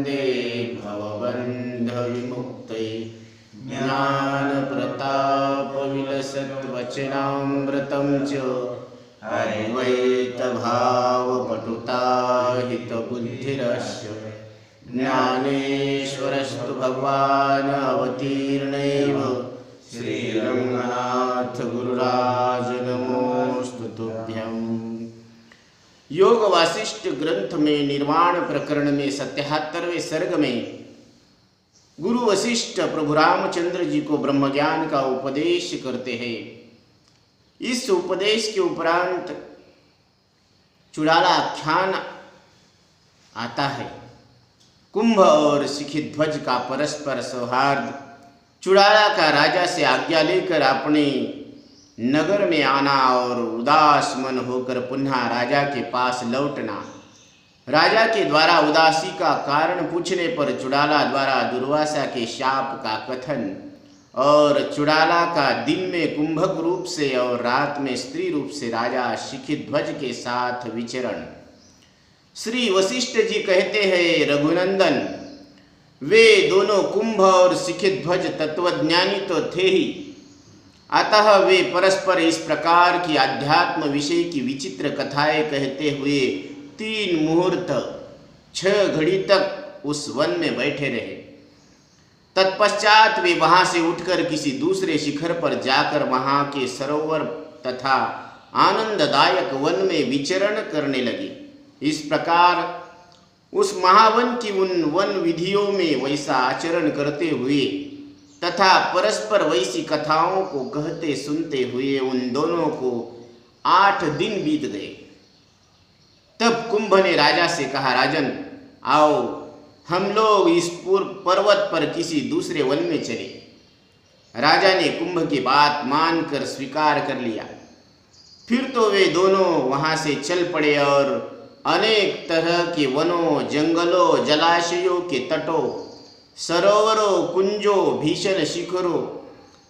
वन्दे भवबन्धविमुक्तये ज्ञानप्रतापविलसद्वचनामृतं च अद्वैतभावपटुताहितबुद्धिरस्य ज्ञानेश्वरस्तु भगवान् अवतीर्णैव श्रीरङ्गनाथ गुरुराज नमोस्तु तुभ्यम्। योग वासिष्ठ ग्रंथ में निर्वाण प्रकरण में 77वें सर्ग में गुरु वशिष्ठ प्रभु रामचंद्र जी को ब्रह्म ज्ञान का उपदेश करते हैं। इस उपदेश के उपरांत चुड़ाला आख्यान आता है। कुंभ और शिखिध्वज का परस्पर सौहार्द, चुड़ाला का राजा से आज्ञा लेकर अपने नगर में आना और उदास मन होकर पुनः राजा के पास लौटना, राजा के द्वारा उदासी का कारण पूछने पर चुड़ाला द्वारा दुर्वासा के शाप का कथन और चुड़ाला का दिन में कुंभक रूप से और रात में स्त्री रूप से राजा शिखिध्वज के साथ विचरण। श्री वशिष्ठ जी कहते हैं, रघुनंदन, वे दोनों कुंभ और शिखिध्वज तत्वज्ञानी तो थे ही, अतः वे परस्पर इस प्रकार की आध्यात्म विषय की विचित्र कथाएं कहते हुए 3 मुहूर्त 6 घड़ी तक उस वन में बैठे रहे। तत्पश्चात वे वहां से उठकर किसी दूसरे शिखर पर जाकर वहां के सरोवर तथा आनंददायक वन में विचरण करने लगे। इस प्रकार उस महावन की उन वन विधियों में वैसा आचरण करते हुए तथा परस्पर वैसी कथाओं को कहते सुनते हुए उन दोनों को 8 दिन बीत गए। तब कुंभ ने राजा से कहा, राजन, आओ हम लोग इस पर्वत पर किसी दूसरे वन में चले। राजा ने कुंभ की बात मानकर स्वीकार कर लिया। फिर तो वे दोनों वहां से चल पड़े और अनेक तरह के वनों, जंगलों, जलाशयों के तटों, सरोवरों, कुंजों, भीषण शिखरों,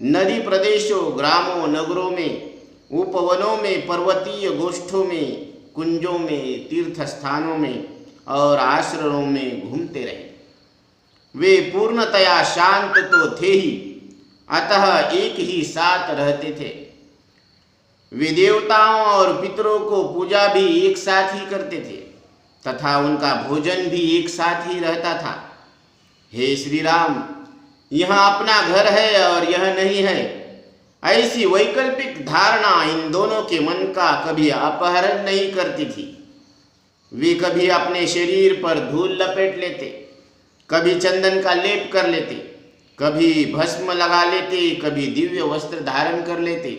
नदी प्रदेशों, ग्रामों, नगरों में, उपवनों में, पर्वतीय गोष्ठों में, कुंजों में, तीर्थ स्थानों में और आश्रमों में घूमते रहे। वे पूर्णतया शांत तो थे ही, अतः एक ही साथ रहते थे। वे देवताओं और पितरों को पूजा भी एक साथ ही करते थे तथा उनका भोजन भी एक साथ ही रहता था। हे श्री राम, यहाँ अपना घर है और यह नहीं है, ऐसी वैकल्पिक धारणा इन दोनों के मन का कभी अपहरण नहीं करती थी। वे कभी अपने शरीर पर धूल लपेट लेते, कभी चंदन का लेप कर लेते, कभी भस्म लगा लेते, कभी दिव्य वस्त्र धारण कर लेते,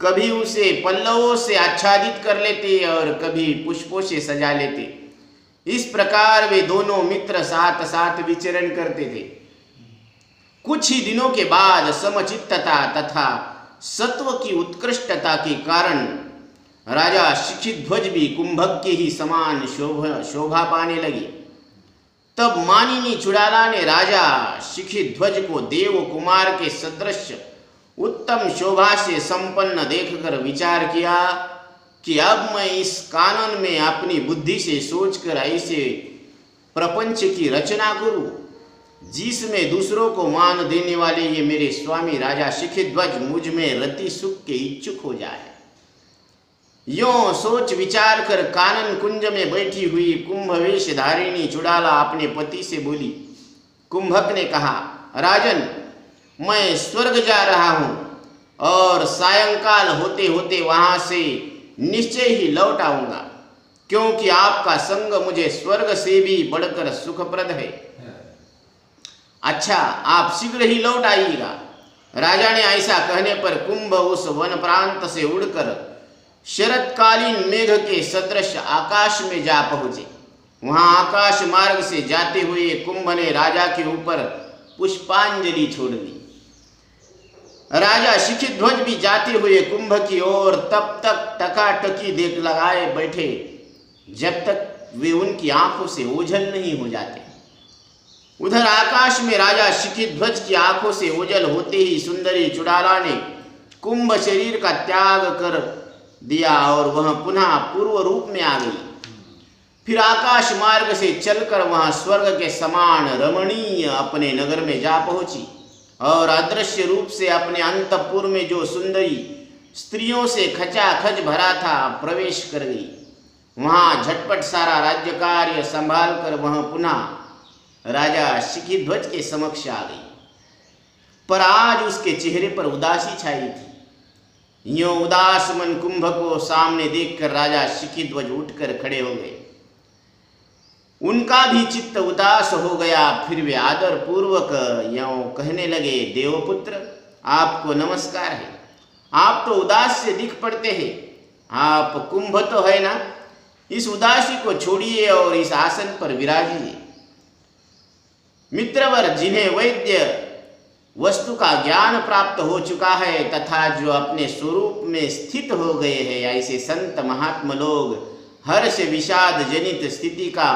कभी उसे पल्लवों से आच्छादित कर लेते और कभी पुष्पों से सजा लेते। इस प्रकार वे दोनों मित्र साथ साथ विचरण करते थे। कुछ ही दिनों के बाद समचित्तता तथा सत्व की उत्कृष्टता के कारण राजा शिखिध्वज भी कुंभक के ही समान शोभा पाने लगे। तब मानिनी चुड़ाला ने राजा शिखिध्वज को देव कुमार के सदृश उत्तम शोभा से संपन्न देखकर विचार किया कि अब मैं इस कानन में अपनी बुद्धि से सोचकर ऐसे प्रपंच की रचना करूं जिसमें दूसरों को मान देने वाले ये मेरे स्वामी राजा शिखिध्वज मुझ में रति सुख के इच्छुक हो जाए। यों सोच विचार कर कानन कुंज में बैठी हुई कुंभवेश धारिणी चुड़ाला अपने पति से बोली। कुंभक ने कहा, राजन, मैं स्वर्ग जा रहा हूं और सायंकाल होते होते वहां से निश्चय ही लौट आऊंगा, क्योंकि आपका संग मुझे स्वर्ग से भी बढ़कर सुखप्रद है। अच्छा, आप शीघ्र ही लौट आइएगा। राजा ने ऐसा कहने पर कुंभ उस वन प्रांत से उड़कर शरतकालीन मेघ के सदृश आकाश में जा पहुंचे। वहां आकाश मार्ग से जाते हुए कुंभ ने राजा के ऊपर पुष्पांजलि छोड़ दी। राजा शिखिध्वज भी जाते हुए कुंभ की ओर तब तक टकाटकी देख लगाए बैठे जब तक वे उनकी आंखों से ओझल नहीं हो जाते। उधर आकाश में राजा शिखिध्वज की आंखों से ओझल होते ही सुंदरी चुड़ाला ने कुंभ शरीर का त्याग कर दिया और वह पुनः पूर्व रूप में आ गई। फिर आकाश मार्ग से चलकर वहां स्वर्ग के समान रमणीय अपने नगर में जा पहुंची और अदृश्य रूप से अपने अंतपुर में जो सुंदरी स्त्रियों से खचाखच भरा था प्रवेश कर गई। वहां झटपट सारा राज्य कार्य संभाल कर वह पुनः राजा शिखिध्वज के समक्ष आ गई, पर आज उसके चेहरे पर उदासी छाई थी। यूं उदास मन कुंभ को सामने देखकर राजा शिखिध्वज उठकर खड़े हो गए। उनका भी चित्त उदास हो गया। फिर वे आदर पूर्वक यूं कहने लगे, देवपुत्र आपको नमस्कार है। आप तो उदास से दिख पड़ते हैं। आप कुंभ तो है ना, इस उदासी को छोड़िए और इस आसन पर विराजिए। मित्रवर, जिन्हें वैद्य वस्तु का ज्ञान प्राप्त हो चुका है तथा जो अपने स्वरूप में स्थित हो गए हैं, ऐसे संत महात्मा लोग हर्ष विषाद जनित स्थिति का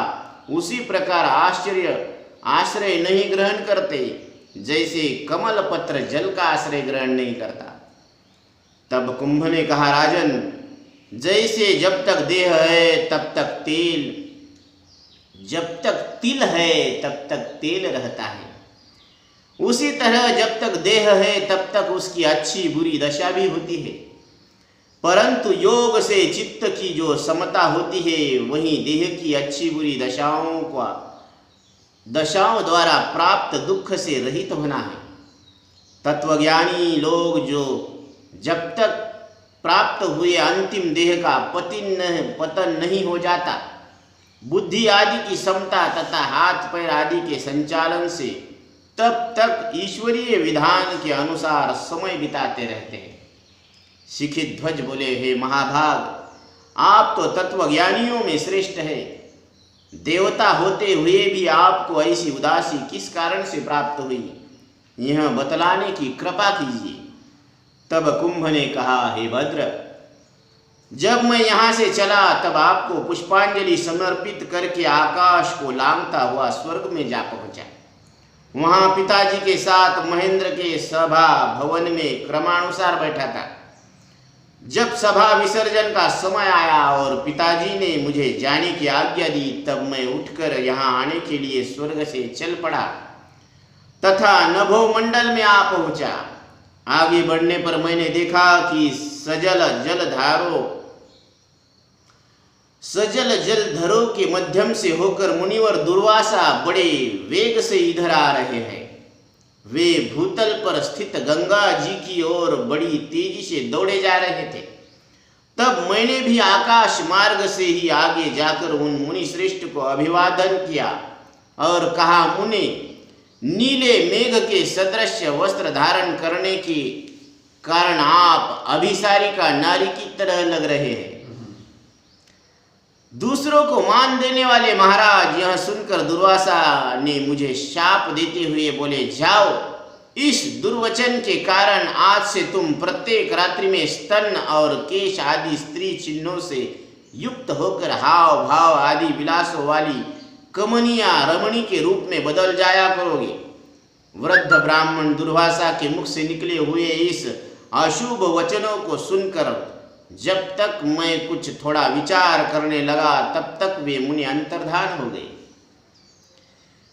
उसी प्रकार आश्रय नहीं ग्रहण करते जैसे कमल पत्र जल का आश्रय ग्रहण नहीं करता। तब कुंभ ने कहा, राजन, जैसे जब तक देह है तब तक तेल, जब तक तिल है तब तक तेल रहता है, उसी तरह जब तक देह है तब तक उसकी अच्छी बुरी दशा भी होती है। परंतु योग से चित्त की जो समता होती है वही देह की अच्छी बुरी दशाओं द्वारा प्राप्त दुख से रहित होना है। तत्वज्ञानी लोग जो जब तक प्राप्त हुए अंतिम देह का पतन नहीं हो जाता, बुद्धि आदि की समता तथा हाथ पैर आदि के संचालन से तब तक ईश्वरीय विधान के अनुसार समय बिताते रहते हैं। शिखिध्वज बोले, हे महाभाग, आप तो तत्वज्ञानियों में श्रेष्ठ है। देवता होते हुए भी आपको ऐसी उदासी किस कारण से प्राप्त हुई, यह बतलाने की कृपा कीजिए। तब कुंभ ने कहा, हे भद्र, जब मैं यहाँ से चला तब आपको पुष्पांजलि समर्पित करके आकाश को लांघता हुआ स्वर्ग में जा पहुंचा। वहां पिताजी के साथ महेंद्र के सभा भवन में क्रमानुसार बैठा था। जब सभा विसर्जन का समय आया और पिताजी ने मुझे जाने की आज्ञा दी, तब मैं उठकर यहाँ आने के लिए स्वर्ग से चल पड़ा तथा नभोमंडल में आ पहुंचा। आगे बढ़ने पर मैंने देखा कि सजल जलधरों के मध्यम से होकर मुनिवर दुर्वासा बड़े वेग से इधर आ रहे हैं। वे भूतल पर स्थित गंगा जी की ओर बड़ी तेजी से दौड़े जा रहे थे। तब मैंने भी आकाश मार्ग से ही आगे जाकर उन मुनि श्रेष्ठ को अभिवादन किया और कहा, मुने, नीले मेघ के सदृश वस्त्र धारण करने के कारण आप अभिसारिका नारी की तरह लग रहे हैं। दूसरों को मान देने वाले महाराज, यह सुनकर दुर्वासा ने मुझे शाप देते हुए बोले, जाओ, इस दुर्वचन के कारण आज से तुम प्रत्येक रात्रि में स्तन और केश आदि स्त्री चिन्हों से युक्त होकर हाव भाव आदि विलासों वाली कमनिया रमणी के रूप में बदल जाया करोगे। वृद्ध ब्राह्मण दुर्वासा के मुख से निकले हुए इस अशुभ वचनों को सुनकर जब तक मैं कुछ थोड़ा विचार करने लगा तब तक वे मुनि अंतर्धान हो गए।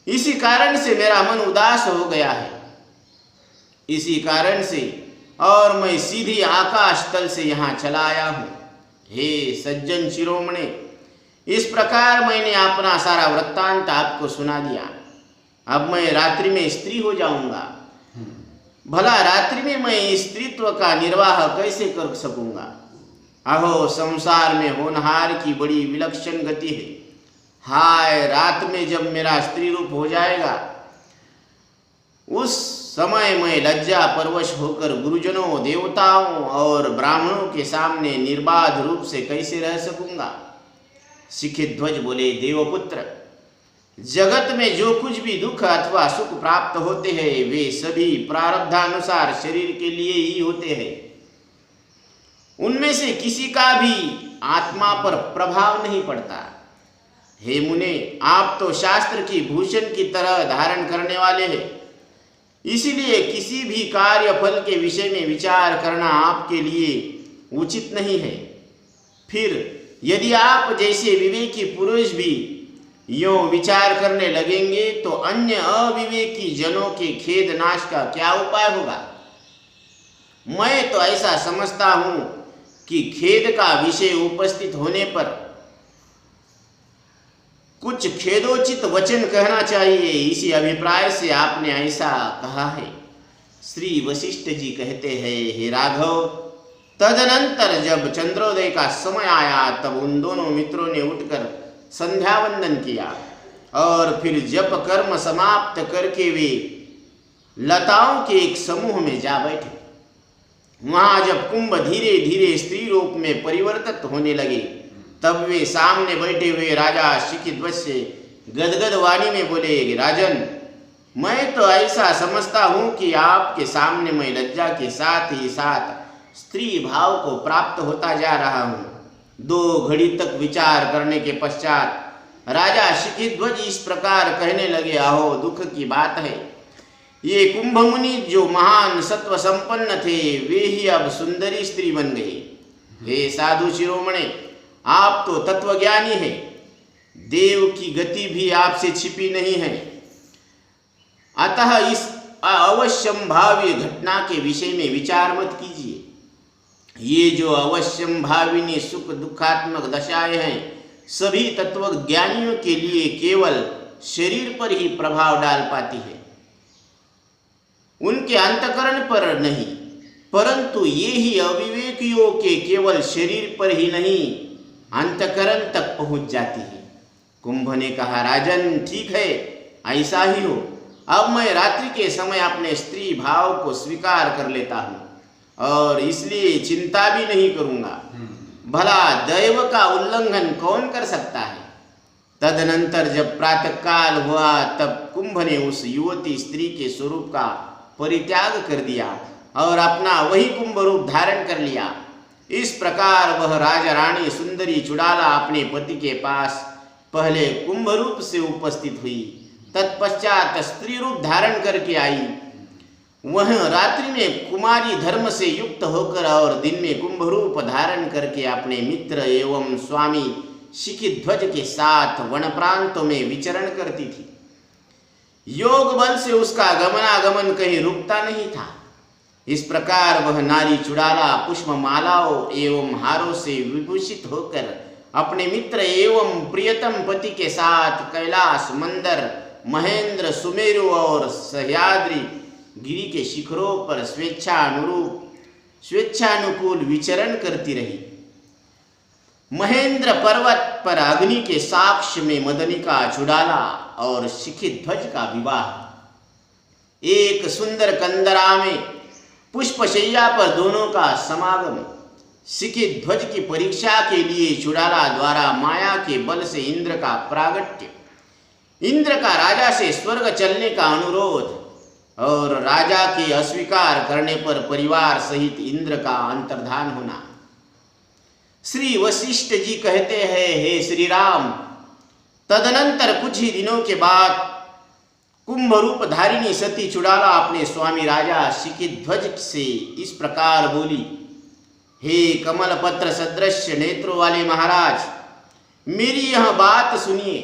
इसी कारण से मेरा मन उदास हो गया है। इसी कारण से और मैं सीधी आकाश तल से यहाँ चला आया हूँ। हे सज्जन शिरोमणि, इस प्रकार मैंने अपना सारा वृत्तांत आपको सुना दिया। अब मैं रात्रि में स्त्री हो जाऊंगा। भला रात्रि में मैं स्त्रीत्व का निर्वाह कैसे कर सकूंगा? अहो, संसार में होनहार की बड़ी विलक्षण गति है। हाय, रात में जब मेरा स्त्री रूप हो जाएगा, उस समय मैं लज्जा परवश होकर गुरुजनों, देवताओं और ब्राह्मणों के सामने निर्बाध रूप से कैसे रह सकूंगा? शिखिध्वज बोले, देवपुत्र, जगत में जो कुछ भी दुख अथवा सुख प्राप्त होते हैं वे सभी प्रारब्धानुसार शरीर के लिए ही होते हैं। उनमें से किसी का भी आत्मा पर प्रभाव नहीं पड़ता। हे मुने, आप तो शास्त्र की भूषण की तरह धारण करने वाले हैं, इसीलिए किसी भी कार्य फल के विषय में विचार करना आपके लिए उचित नहीं है। फिर यदि आप जैसे विवेकी पुरुष भी यूं विचार करने लगेंगे तो अन्य अविवेकी जनों के खेद नाश का क्या उपाय होगा। मैं तो ऐसा समझता हूं कि खेद का विषय उपस्थित होने पर कुछ खेदोचित वचन कहना चाहिए। इसी अभिप्राय से आपने ऐसा कहा है। श्री वशिष्ठ जी कहते हैं, हे राघव, तदनंतर जब चंद्रोदय का समय आया तब उन दोनों मित्रों ने उठकर संध्या वंदन किया और फिर जप कर्म समाप्त करके वे लताओं के एक समूह में जा बैठे। वहां जब कुंभ धीरे धीरे स्त्री रूप में परिवर्तित होने लगे तब वे सामने बैठे हुए राजा शिखिध्वज से गदगद वाणी में बोले, राजन, मैं तो ऐसा समझता हूं कि आपके सामने मैं लज्जा के साथ ही साथ स्त्री भाव को प्राप्त होता जा रहा हूं। 2 घड़ी तक विचार करने के पश्चात राजा शिखिध्वज इस प्रकार कहने लगे, अहो दुख की बात है, ये कुंभ मुनि जो महान सत्व संपन्न थे वे ही अब सुंदरी स्त्री बन गए। हे साधु शिरोमणे, आप तो तत्वज्ञानी हैं, देव की गति भी आपसे छिपी नहीं है, अतः इस अवश्यंभावी घटना के विषय में विचार मत कीजिए। ये जो अवश्यंभाविनी सुख दुखात्मक दशाएं हैं सभी तत्वज्ञानियों के लिए केवल शरीर पर ही प्रभाव डाल पाती है, उनके अंतकरण पर नहीं, परंतु ये ही अविवेकियों के केवल शरीर पर ही नहीं अंतकरण तक पहुंच जाती है। कुंभ ने कहा, राजन, ठीक है, ऐसा ही हो। अब मैं रात्रि के समय अपने स्त्री भाव को स्वीकार कर लेता हूं और इसलिए चिंता भी नहीं करूंगा। भला दैव का उल्लंघन कौन कर सकता है। तदनंतर जब प्रातःकाल हुआ तब कुंभ ने उस युवती स्त्री के स्वरूप का परित्याग कर दिया और अपना वही कुंभ रूप धारण कर लिया। इस प्रकार वह राजा रानी सुंदरी चुड़ाला अपने पति के पास पहले कुंभ रूप से उपस्थित हुई, तत्पश्चात स्त्री रूप धारण करके आई। वह रात्रि में कुमारी धर्म से युक्त होकर और दिन में कुंभ रूप धारण करके अपने मित्र एवं स्वामी शिखिध्वज के साथ वन प्रांतों में विचरण करती थी। योग बल से उसका गमनागमन कहीं रुकता नहीं था। इस प्रकार वह नारी चुड़ाला पुष्पमालाओं एवं हारों से विभूषित होकर अपने मित्र एवं प्रियतम पति के साथ कैलाश, मंदर, महेंद्र, सुमेरु और सह्याद्री गिरी के शिखरों पर स्वेच्छानुकूल विचरण करती रही। महेंद्र पर्वत पर अग्नि के साक्ष्य में मदनिका चुड़ाला और शिखिध्वज का विवाह। एक सुंदर कंदरा में पुष्पशैया पर दोनों का समागम। शिखिध्वज की परीक्षा के लिए चुड़ाला द्वारा माया के बल से इंद्र का प्रागट्य, इंद्र का राजा से स्वर्ग चलने का अनुरोध और राजा के अस्वीकार करने पर परिवार सहित इंद्र का अंतर्धान होना। श्री वशिष्ठ जी कहते हैं, हे श्री राम, तदनंतर कुछ ही दिनों के बाद कुंभ रूप धारिणी सती चुड़ाला अपने स्वामी राजा शिखिध्वज से इस प्रकार बोली, हे कमल पत्र सदृश नेत्रों वाले महाराज, मेरी यह बात सुनिए।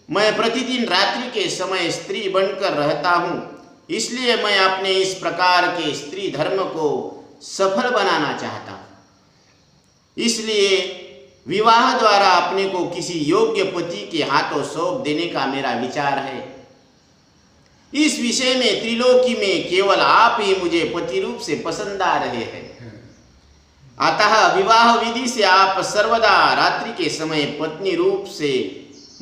मैं प्रतिदिन रात्रि के समय स्त्री बनकर रहता हूँ, इसलिए मैं अपने इस प्रकार के स्त्री धर्म को सफल बनाना चाहता हूँ। इसलिए विवाह द्वारा अपने को किसी योग्य पति के हाथों सौंप देने का मेरा विचार है। इस विषय में त्रिलोकी में केवल आप ही मुझे पति रूप से पसंद आ रहे हैं, अतः विवाह विधि से आप सर्वदा रात्रि के समय पत्नी रूप से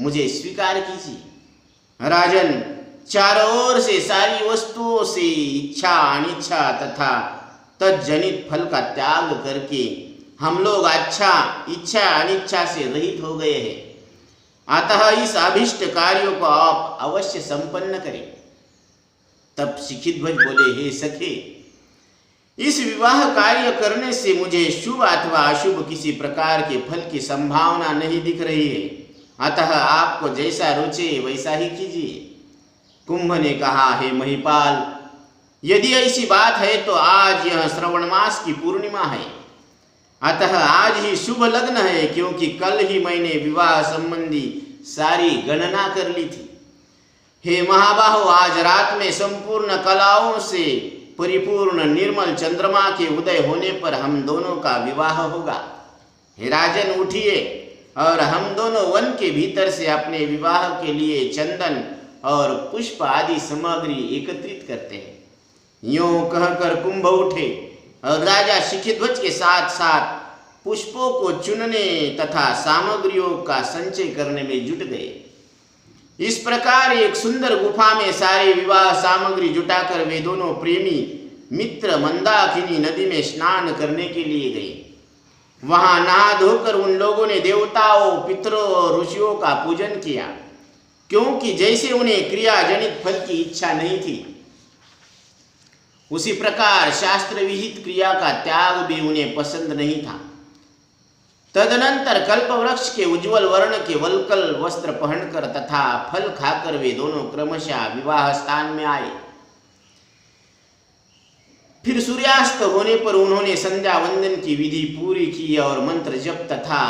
मुझे स्वीकार कीजिए। राजन, चारों ओर से सारी वस्तुओं से इच्छा अनिच्छा तथा तज्जनित फल का त्याग करके हम लोग इच्छा अनिच्छा से रहित हो गए हैं, अतः इस अभिष्ट कार्यों को आप अवश्य संपन्न करें। तब शिखिध्वज बोले, हे सखे, इस विवाह कार्य करने से मुझे शुभ अथवा अशुभ किसी प्रकार के फल की संभावना नहीं दिख रही है, अतः आपको जैसा रुचे वैसा ही कीजिए। कुंभ ने कहा, हे महिपाल, यदि ऐसी बात है तो आज यह श्रवण मास की पूर्णिमा है। अतः आज ही शुभ लग्न है, क्योंकि कल ही मैंने विवाह संबंधी सारी गणना कर ली थी। हे महाबाहो, आज रात में संपूर्ण कलाओं से परिपूर्ण निर्मल चंद्रमा के उदय होने पर हम दोनों का विवाह होगा। हे राजन, उठिए और हम दोनों वन के भीतर से अपने विवाह के लिए चंदन और पुष्प आदि सामग्री एकत्रित करते हैं। यूं कहकर कुंभ उठे और राजा शिखिध्वज के साथ साथ पुष्पों को चुनने तथा सामग्रियों का संचय करने में जुट गए। इस प्रकार एक सुंदर गुफा में सारे विवाह सामग्री जुटाकर वे दोनों प्रेमी मित्र मंदाकिनी नदी में स्नान करने के लिए गए। वहां नहा धोकर उन लोगों ने देवताओं, पितरों और ऋषियों का पूजन किया, क्योंकि जैसे उन्हें क्रिया जनित फल की इच्छा नहीं थी, उसी प्रकार शास्त्र विहित क्रिया का त्याग भी उन्हें पसंद नहीं था। तदनंतर कल्प वृक्ष के उज्जवल वर्ण के वल्कल वस्त्र पहनकर तथा फल खाकर वे दोनों क्रमशः विवाह स्थान में आए। फिर सूर्यास्त होने पर उन्होंने संध्या वंदन की विधि पूरी की और मंत्र जप तथा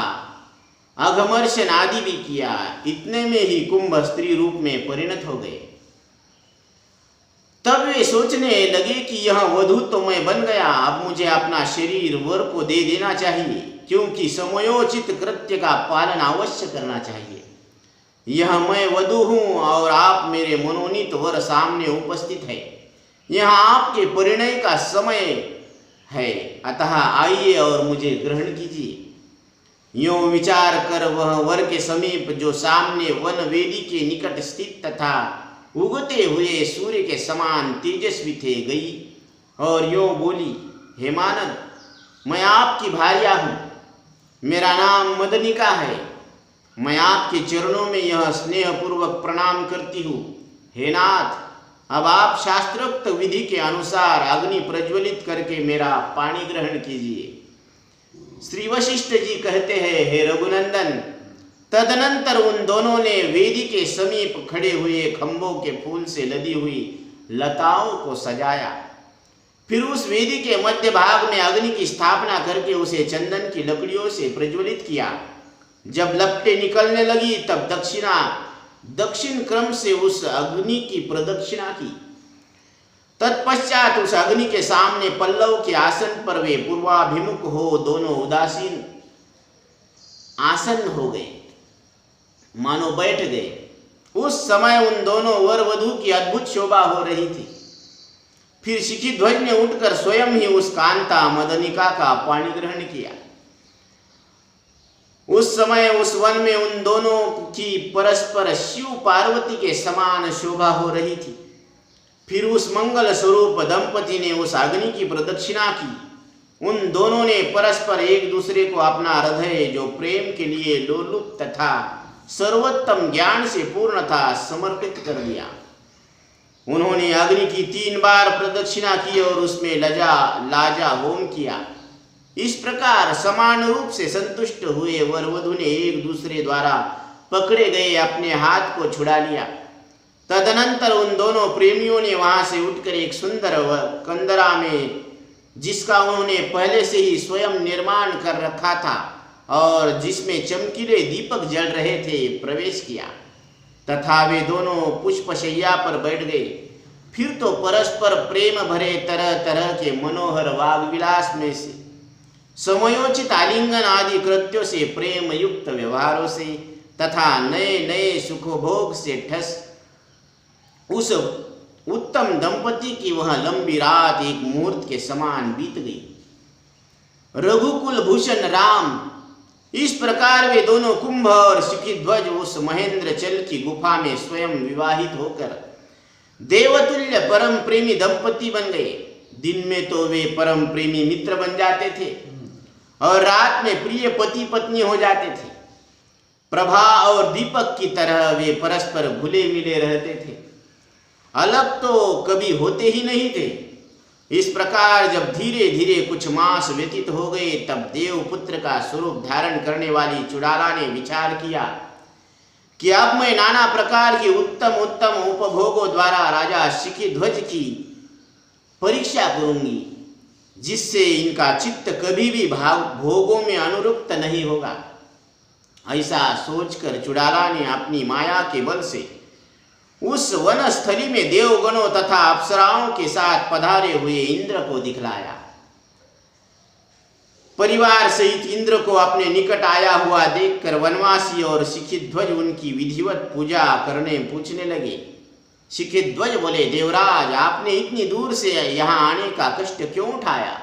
अघमर्षण आदि भी किया। इतने में ही कुंभ स्त्री रूप में परिणत हो गए। तब वे सोचने लगे कि यह वधू तो मैं बन गया, अब मुझे अपना शरीर वर को दे देना चाहिए, क्योंकि समयोचित कृत्य का पालन अवश्य करना चाहिए। यह मैं वधू हूँ और आप मेरे मनोनीत वर सामने उपस्थित है। यह आपके परिणय का समय है, अतः आइए और मुझे ग्रहण कीजिए। यूं विचार कर वह वर के समीप, जो सामने वन वेदी के निकट स्थित तथा उगते हुए सूर्य के समान तेजस्वी थे, गई और यूं बोली, हे मानद, मैं आपकी भार्या हूँ, मेरा नाम मदनिका है। मैं आपके चरणों में यह स्नेहपूर्वक प्रणाम करती हूँ। हे नाथ, अब आप शास्त्रोक्त विधि के अनुसार अग्नि प्रज्वलित करके मेरा पानी ग्रहण कीजिए। श्री वशिष्ठ जी कहते हैं, हे रघुनंदन, तदनंतर उन दोनों ने वेदी के समीप खड़े हुए खंभों के फूल से लदी हुई लताओं को सजाया। फिर उस वेदी के मध्य भाग में अग्नि की स्थापना करके उसे चंदन की लकड़ियों से प्रज्वलित किया। जब लपटें निकलने लगी तब दक्षिण क्रम से उस अग्नि की प्रदक्षिणा की। तत्पश्चात उस अग्नि के सामने पल्लव के आसन पर वे पूर्वाभिमुख हो दोनों उदासीन आसन हो गए, मानो बैठ गए। उस समय उन दोनों वर वधू की अद्भुत शोभा हो रही थी। फिर शिखिध्वज ने उठकर स्वयं ही उस कांता मदनिका का पाणी ग्रहण किया। उस समय उस वन में उन दोनों की परस्पर शिव पार्वती के समान शोभा हो रही थी। फिर उस मंगल स्वरूप दंपति ने उस अग्नि की प्रदक्षिणा की। उन दोनों ने परस्पर एक दूसरे को अपना हृदय, जो प्रेम के लिए लोलुप तथा सर्वोत्तम ज्ञान से पूर्ण था, समर्पित कर दिया। उन्होंने अग्नि की 3 बार प्रदक्षिणा की और उसमें लाजा होम किया। इस प्रकार समान रूप से संतुष्ट हुए वर वधू ने एक दूसरे द्वारा पकड़े गए अपने हाथ को छुड़ा लिया। तदनंतर उन दोनों प्रेमियों ने वहां से उठकर एक सुंदर कंदरा में, जिसका उन्होंने पहले से ही स्वयं निर्माण कर रखा था और जिसमें चमकीले दीपक जल रहे थे, प्रवेश किया तथा वे दोनों पुष्पशैया पर बैठ गए। फिर तो परस्पर प्रेम भरे तरह तरह के मनोहर वाग्विलास में से, समयोचित आलिंगन आदि कृत्यों से, प्रेम युक्त व्यवहारों से तथा नए नए सुखभोग से ठस उस उत्तम दंपति की वह लंबी रात एक मुहूर्त के समान बीत गई। रघुकुल भूषण राम, इस प्रकार वे दोनों कुंभ और शिखिध्वज उस महेंद्र चल की गुफा में स्वयं विवाहित होकर देवतुल्य परम प्रेमी दंपति बन गए। दिन में तो वे परम प्रेमी मित्र बन जाते थे और रात में प्रिय पति पत्नी हो जाते थे। प्रभा और दीपक की तरह वे परस्पर घुले मिले रहते थे, अलग तो कभी होते ही नहीं थे। इस प्रकार जब धीरे धीरे कुछ मास व्यतीत हो गए, तब देवपुत्र का स्वरूप धारण करने वाली चुड़ाला ने विचार किया कि अब मैं नाना प्रकार की उत्तम उत्तम उपभोगों द्वारा राजा शिखिध्वज की परीक्षा करूंगी। जिससे इनका चित्त कभी भी भोगों में अनुरक्त नहीं होगा। ऐसा सोचकर चुड़ाला ने अपनी माया के बल से उस वनस्थली में देवगणों तथा अप्सराओं के साथ पधारे हुए इंद्र को दिखलाया। परिवार सहित इंद्र को अपने निकट आया हुआ देखकर वनवासी और शिखिध्वज उनकी विधिवत पूजा करने पूछने लगे। शिखिध्वज बोले, देवराज, आपने इतनी दूर से यहाँ आने का कष्ट क्यों उठाया?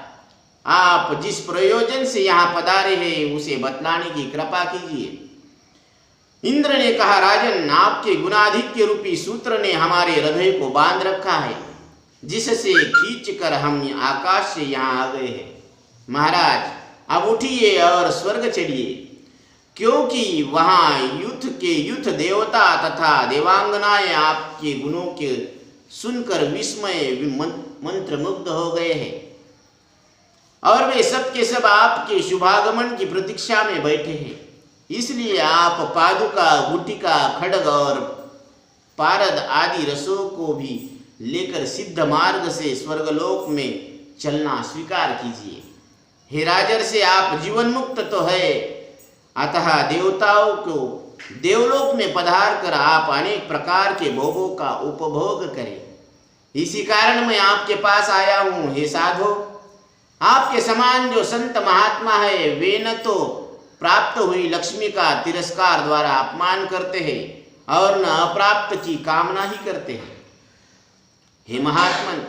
आप जिस प्रयोजन से यहाँ पधारे हैं उसे बतलाने की कृपा कीजिए। इंद्र ने कहा, राजन, आपके गुणाधिक्य रूपी सूत्र ने हमारे हृदय को बांध रखा है, जिससे खींचकर हम आकाश से यहाँ आ गए हैं। महाराज, अब उठिए और स्वर्ग चढ़िए, क्योंकि वहाँ युद्ध देवता तथा देवांगनाएं आपके गुणों के सुनकर विस्मय मंत्रमुग्ध हो गए हैं और वे सब के सब आपके शुभागमन की प्रतीक्षा में बैठे हैं। इसलिए आप पादुका, गुटिका, खड्ग और पारद आदि रसों को भी लेकर सिद्ध मार्ग से स्वर्गलोक में चलना स्वीकार कीजिए। हे राजर्षि, आप जीवन मुक्त तो है, अतः देवताओं को देवलोक में पधार कर आप अनेक प्रकार के भोगों का उपभोग करें। इसी कारण मैं आपके पास आया हूँ। हे साधो, आपके समान जो संत महात्मा है वे न तो प्राप्त हुई लक्ष्मी का तिरस्कार द्वारा अपमान करते हैं और न अप्राप्त की कामना ही करते हैं। हे महात्मन,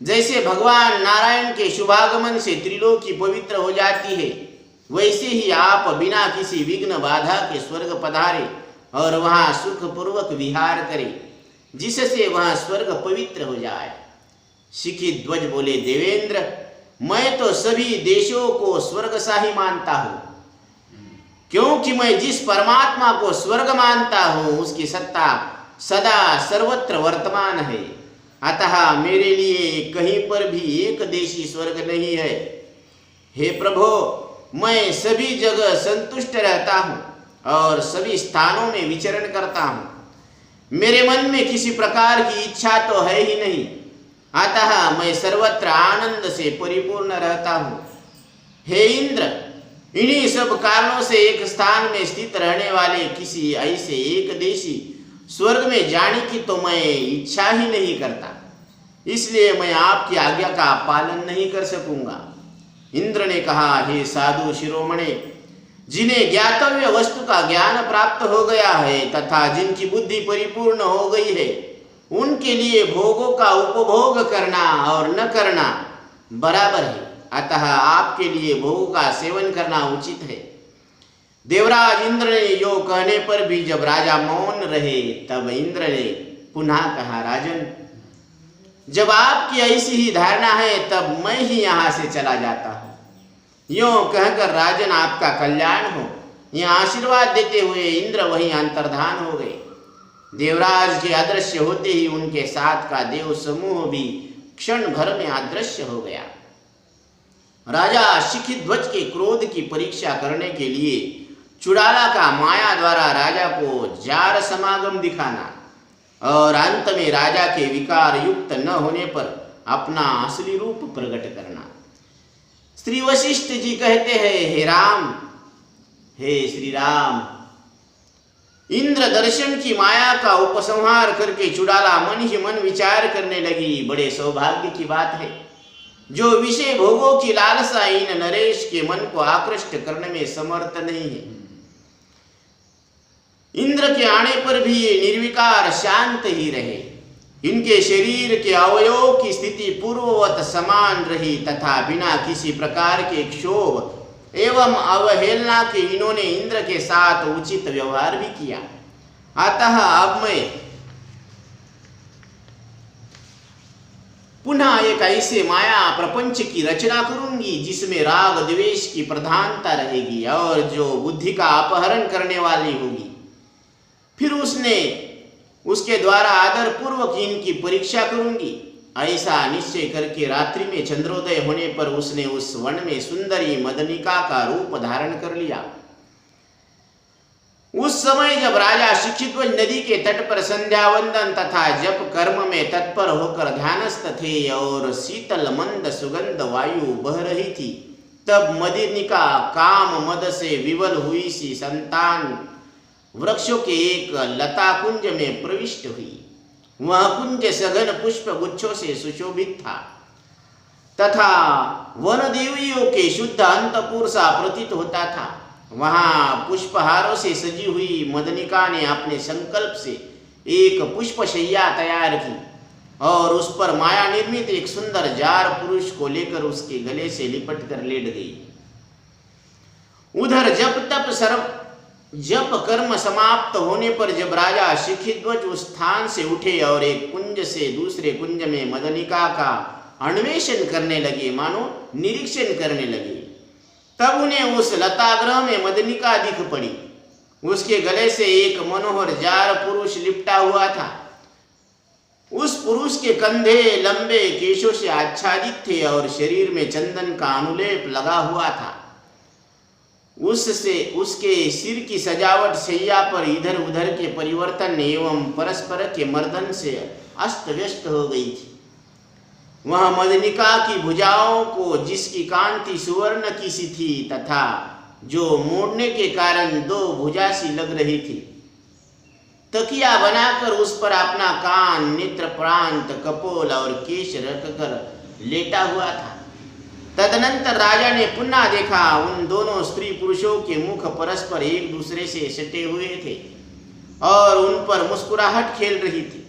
जैसे भगवान नारायण के शुभागमन से त्रिलोकी पवित्र हो जाती है, वैसे ही आप बिना किसी विघ्न बाधा के स्वर्ग पधारे और वहां सुखपूर्वक विहार करें, जिससे वहां स्वर्ग पवित्र हो जाए। शिखिध्वज बोले, देवेंद्र, मैं तो सभी देशों को स्वर्ग सा ही मानता हूँ, क्योंकि मैं जिस परमात्मा को स्वर्ग मानता हूँ उसकी सत्ता सदा सर्वत्र वर्तमान है। अतः मेरे लिए कहीं पर भी एक देशी स्वर्ग नहीं है। हे प्रभो, मैं सभी जगह संतुष्ट रहता हूँ और सभी स्थानों में विचरण करता हूँ। मेरे मन में किसी प्रकार की इच्छा तो है ही नहीं, अतः मैं सर्वत्र आनंद से परिपूर्ण रहता हूँ। हे इंद्र, इन्हीं सब कारणों से एक स्थान में स्थित रहने वाले किसी ऐसे एक देशी स्वर्ग में जाने की तो मैं इच्छा ही नहीं करता, इसलिए मैं आपकी आज्ञा का पालन नहीं कर सकूंगा। इंद्र ने कहा, हे साधु शिरोमणे, जिन्हें ज्ञातव्य वस्तु का ज्ञान प्राप्त हो गया है तथा जिनकी बुद्धि परिपूर्ण हो गई है, उनके लिए भोगों का उपभोग करना और न करना बराबर है। अतः आपके लिए भोग का सेवन करना उचित है। देवराज इंद्र ने यो कहने पर भी जब राजा मौन रहे, तब इंद्र ने पुनः कहा, राजन, जब आपकी ऐसी ही धारणा है तब मैं ही यहाँ से चला जाता हूँ। यों कहकर राजन आपका कल्याण हो, यह आशीर्वाद देते हुए इंद्र वहीं अंतर्धान हो गए। देवराज के अदृश्य होते ही उनके साथ का देव समूह भी क्षण भर में अदृश्य हो गया। राजा शिखिध्वज के क्रोध की परीक्षा करने के लिए चुड़ाला का माया द्वारा राजा को जार समागम दिखाना और अंत में राजा के विकार युक्त न होने पर अपना असली रूप प्रकट करना। श्री वशिष्ठ जी कहते हैं, हे राम, हे श्री राम, इंद्र दर्शन की माया का उपसंहार करके चुड़ाला मन ही मन विचार करने लगी। बड़े सौभाग्य की बात है, जो विषय भोगों की लालसा इन नरेश के मन को आकृष्ट करने में समर्थ नहीं है। इंद्र के आने पर भी ये निर्विकार शांत ही रहे। इनके शरीर के अवयवों की स्थिति पूर्ववत समान रही तथा बिना किसी प्रकार के क्षोभ एवं अवहेलना के इन्होंने इंद्र के साथ उचित व्यवहार भी किया। अतः अब मैं पुनः एक ऐसे माया प्रपंच की रचना करूंगी जिसमें राग द्वेष की प्रधानता रहेगी और जो बुद्धि का अपहरण करने वाली होगी। फिर उसके द्वारा आदर पूर्वक इनकी परीक्षा करूंगी। ऐसा निश्चय करके रात्रि में चंद्रोदय होने पर उसने उस वन में सुंदरी मदनिका का रूप धारण कर लिया। उस समय जब राजा शिखिध्वज नदी के तट पर संध्या वंदन तथा जप कर्म में तत्पर होकर ध्यानस्थ थे और शीतल मंद सुगंध वायु बह रही थी, तब मदनिका काम मद से विवल हुई सी संतान वृक्षों के एक लता कुंज में प्रविष्ट हुई। वह कुंज सघन पुष्प गुच्छों से सुशोभित था तथा वन देवियों के शुद्ध अंतपुर सा प्रतीत होता था। वहां पुष्पहारों से सजी हुई मदनिका ने अपने संकल्प से एक पुष्पशैया तैयार की और उस पर माया निर्मित एक सुंदर जार पुरुष को लेकर उसके गले से लिपट कर लेट गई। उधर जप कर्म समाप्त होने पर जब राजा शिखिध्वज उस स्थान से उठे और एक कुंज से दूसरे कुंज में मदनिका का अन्वेषण करने लगे, मानो निरीक्षण करने लगे, तब उन्हें उस लताग्रह में मदनिका दिख पड़ी। उसके गले से एक मनोहर जार पुरुष लिपटा हुआ था। उस पुरुष के कंधे लंबे केशों से आच्छादित थे और शरीर में चंदन का अनुलेप लगा हुआ था। उससे उसके सिर की सजावट शैया पर इधर उधर के परिवर्तन एवं परस्पर के मर्दन से अस्त व्यस्त हो गई थी। वह मदनिका की भुजाओं को जिसकी कांति सुवर्ण की सी थी तथा जो मोड़ने के कारण दो भुजा सी लग रही थी, तकिया बनाकर उस पर अपना कान, नेत्र प्रांत, कपोल और केश रखकर लेटा हुआ था। तदनंतर राजा ने पुनः देखा, उन दोनों स्त्री पुरुषों के मुख परस्पर एक दूसरे से सटे हुए थे और उन पर मुस्कुराहट खेल रही थी।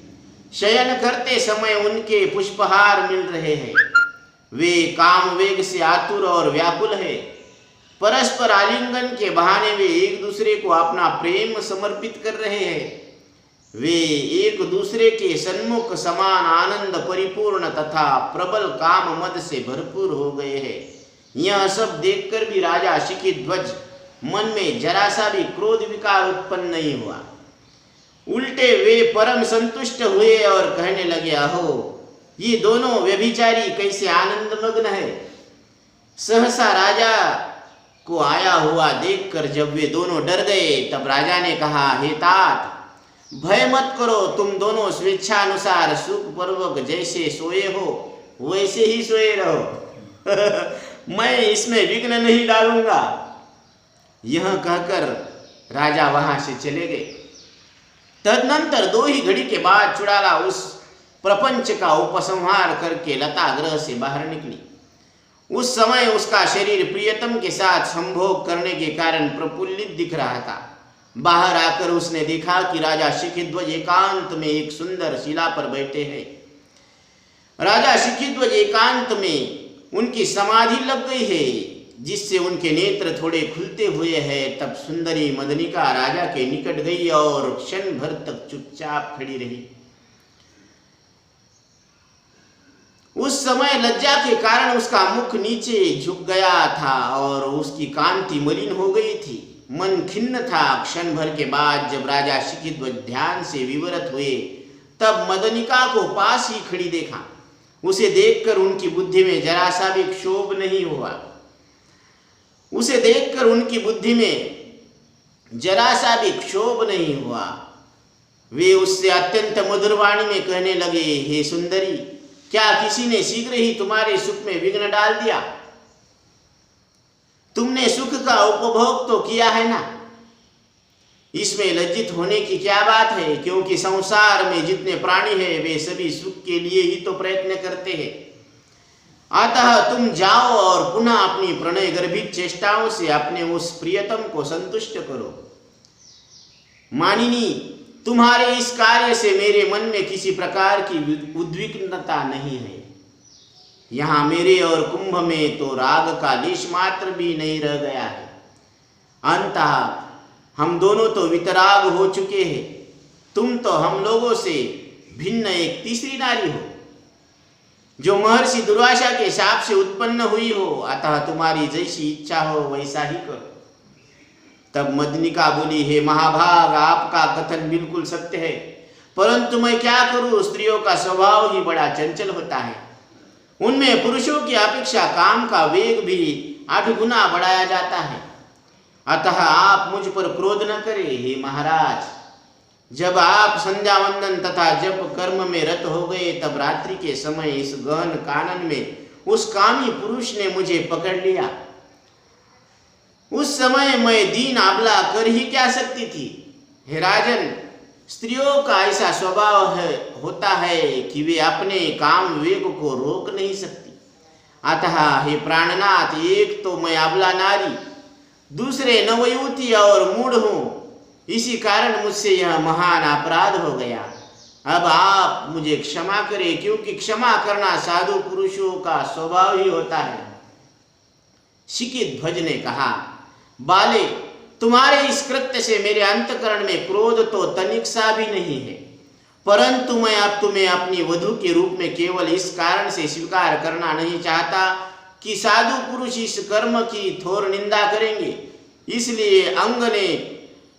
शयन करते समय उनके पुष्पहार मिल रहे हैं। वे काम वेग से आतुर और व्याकुल है। परस्पर आलिंगन के बहाने वे एक दूसरे को अपना प्रेम समर्पित कर रहे हैं। वे एक दूसरे के सन्मुख समान आनंद परिपूर्ण तथा प्रबल काम मद से भरपूर हो गए हैं। यह सब देखकर भी राजा शिखिध्वज मन में जरा सा भी क्रोध विकार उत्पन्न नहीं हुआ। उल्टे वे परम संतुष्ट हुए और कहने लगे, अहो, ये दोनों व्यभिचारी कैसे आनंद मग्न है। सहसा राजा को आया हुआ देखकर जब वे दोनों डर गए, तब राजा ने कहा, हे तात, भय मत करो, तुम दोनों स्वेच्छानुसार सुख पूर्वक जैसे सोए हो वैसे ही सोए रहो। मैं इसमें विघ्न नहीं डालूंगा। यह कहकर राजा वहां से चले गए। तदनंतर 2 ही घड़ी के बाद चुड़ाला उस प्रपंच का उपसंहार करके लताग्रह से बाहर निकली। उस समय उसका शरीर प्रियतम के साथ संभोग करने के कारण प्रफुल्लित दिख रहा था। बाहर आकर उसने देखा कि राजा शिखिध्वज एकांत में एक सुंदर शिला पर बैठे हैं। राजा शिखिध्वज एकांत में उनकी समाधि लग गई है, जिससे उनके नेत्र थोड़े खुलते हुए हैं। तब सुंदरी मदनिका राजा के निकट गई और क्षण भर तक चुपचाप खड़ी रही। उस समय लज्जा के कारण उसका मुख नीचे झुक गया था और उसकी कांति मलिन हो गई थी। मन खिन्न था। क्षण भर के बाद जब राजा शिखिध्वज ध्यान से विवरत हुए, तब मदनिका को पास ही खड़ी देखा। उसे देखकर उनकी बुद्धि में जरा सा भी क्षोभ नहीं हुआ। वे उससे अत्यंत मधुर वाणी में कहने लगे, हे सुंदरी, क्या किसी ने शीघ्र ही तुम्हारे सुख में विघ्न डाल दिया? तुमने सुख का उपभोग तो किया है ना। इसमें लज्जित होने की क्या बात है, क्योंकि संसार में जितने प्राणी हैं वे सभी सुख के लिए ही तो प्रयत्न करते हैं। अतः तुम जाओ और पुनः अपनी प्रणय गर्भित चेष्टाओं से अपने उस प्रियतम को संतुष्ट करो। मानिनी, तुम्हारे इस कार्य से मेरे मन में किसी प्रकार की उद्विग्नता नहीं है। यहाँ मेरे और कुंभ में तो राग का लेश मात्र भी नहीं रह गया है। अंततः हम दोनों तो वितराग हो चुके हैं। तुम तो हम लोगों से भिन्न एक तीसरी नारी हो, जो महर्षि दुर्वासा के शाप से उत्पन्न हुई हो। अतः तुम्हारी जैसी इच्छा हो वैसा ही करो। तब मदनिका बोली, हे महाभाग, आपका कथन बिल्कुल सत्य है, परंतु मैं क्या करूं, स्त्रियों का स्वभाव ही बड़ा चंचल होता है। उनमें पुरुषों की अपेक्षा काम का वेग भी 8 गुना बढ़ाया जाता है। अतः आप मुझ पर क्रोध न करें हे महाराज। जब आप संध्या वंदन तथा जप कर्म में रत हो गए तब रात्रि के समय इस गहन कानन में उस कामी पुरुष ने मुझे पकड़ लिया। उस समय मैं दीन आबला कर ही क्या सकती थी। हे राजन, स्त्रियों का ऐसा स्वभाव होता है कि वे अपने काम विवेक को रोक नहीं सकती। अतः हे प्राणनाथ, एक तो मैं आबला नारी, दूसरे नवयुवती और मूढ़ हूँ। इसी कारण मुझसे यह महान अपराध हो गया। अब आप मुझे क्षमा करें, क्योंकि क्षमा करना साधु पुरुषों का स्वभाव ही होता है। शिखिध्वज ने कहा, बाले, तुम्हारे इस कृत्य से मेरे अंतकरण में क्रोध तो तनिक सा भी नहीं है, परंतु मैं अब तुम्हें अपनी वधू के रूप में केवल इस कारण से स्वीकार करना नहीं चाहता कि साधु पुरुष इस कर्म की थोर निंदा करेंगे। इसलिए अंग ने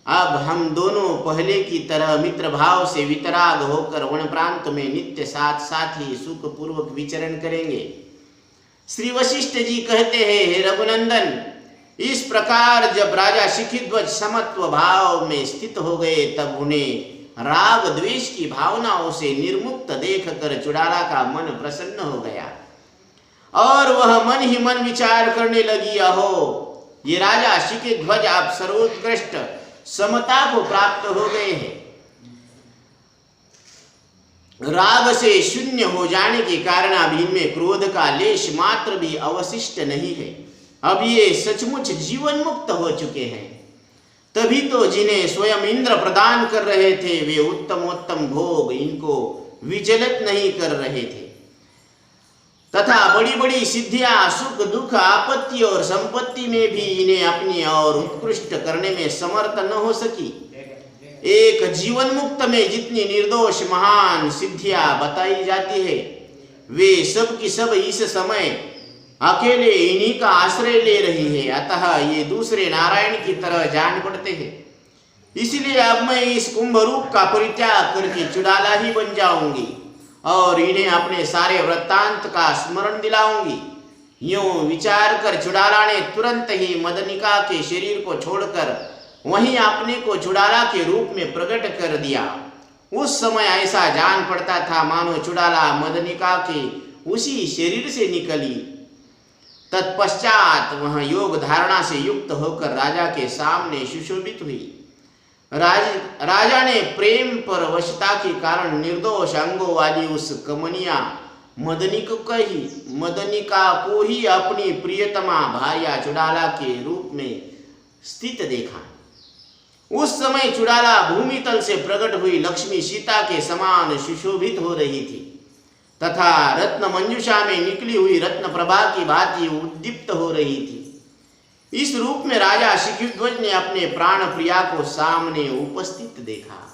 अब हम दोनों पहले की तरह मित्र भाव से वितराग होकर वन प्रांत में नित्य साथ साथ ही सुख पूर्वक विचरण करेंगे। श्री वशिष्ठ जी कहते हैं, हे रघुनंदन, इस प्रकार जब राजा शिखिध्वज समत्व भाव में स्थित हो गए तब उन्हें राग द्वेष की भावनाओं से निर्मुक्त देखकर चुड़ाला का मन प्रसन्न हो गया और वह मन ही मन विचार करने लगी, अहो ये राजा शिखिध्वज आप सर्वोत्कृष्ट समता को प्राप्त हो गए हैं। राग से शून्य हो जाने के कारण अब इनमें क्रोध का लेश मात्र भी अवशिष्ट नहीं है। अब ये सचमुच जीवन मुक्त हो चुके हैं। तभी तो जिन्हें स्वयं इंद्र प्रदान कर रहे थे वे उत्तमोत्तम भोग इनको विचलित नहीं कर रहे थे तथा बड़ी बड़ी सिद्धियां, सुख दुख, आपत्ति और संपत्ति में भी इन्हें अपनी और उत्कृष्ट करने में समर्थ न हो सकी। एक जीवन मुक्त में जितनी निर्दोष महान सिद्धियां बताई जाती है वे सब की सब इस समय अकेले इन्हीं का आश्रय ले रही है। अतः ये दूसरे नारायण की तरह जान पड़ते हैं। इसलिए अब मैं इस कुंभ रूप का परित्याग करके चुड़ाला ही बन जाऊंगी और इन्हें अपने सारे वृत्तांत का स्मरण दिलाऊंगी। यूं विचार कर चुड़ाला ने तुरंत ही मदनिका के शरीर को छोड़कर वहीं अपने को चुड़ाला के रूप में प्रकट कर दिया। उस समय ऐसा जान पड़ता था मानो चुड़ाला मदनिका के उसी शरीर से निकली। तत्पश्चात वह योग धारणा से युक्त होकर राजा के सामने सुशोभित हुई। राजा ने प्रेम पर वशता के कारण निर्दोष अंगों वाली उस कमनिया मदनिका को ही अपनी प्रियतमा भार्या चुड़ाला के रूप में स्थित देखा। उस समय चुड़ाला भूमि तल से प्रकट हुई लक्ष्मी सीता के समान सुशोभित हो रही थी तथा रत्न मंजुषा में निकली हुई रत्न प्रभा की भांति उद्दीप्त हो रही थी। इस रूप में राजा शिखिध्वज ने अपने प्राण प्रिया को सामने उपस्थित देखा।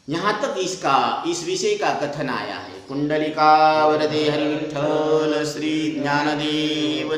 यहाँ तक इस विषय का कथन आया है। कुंडलिका वरदे हरि विठ्ठल श्री ज्ञानदेव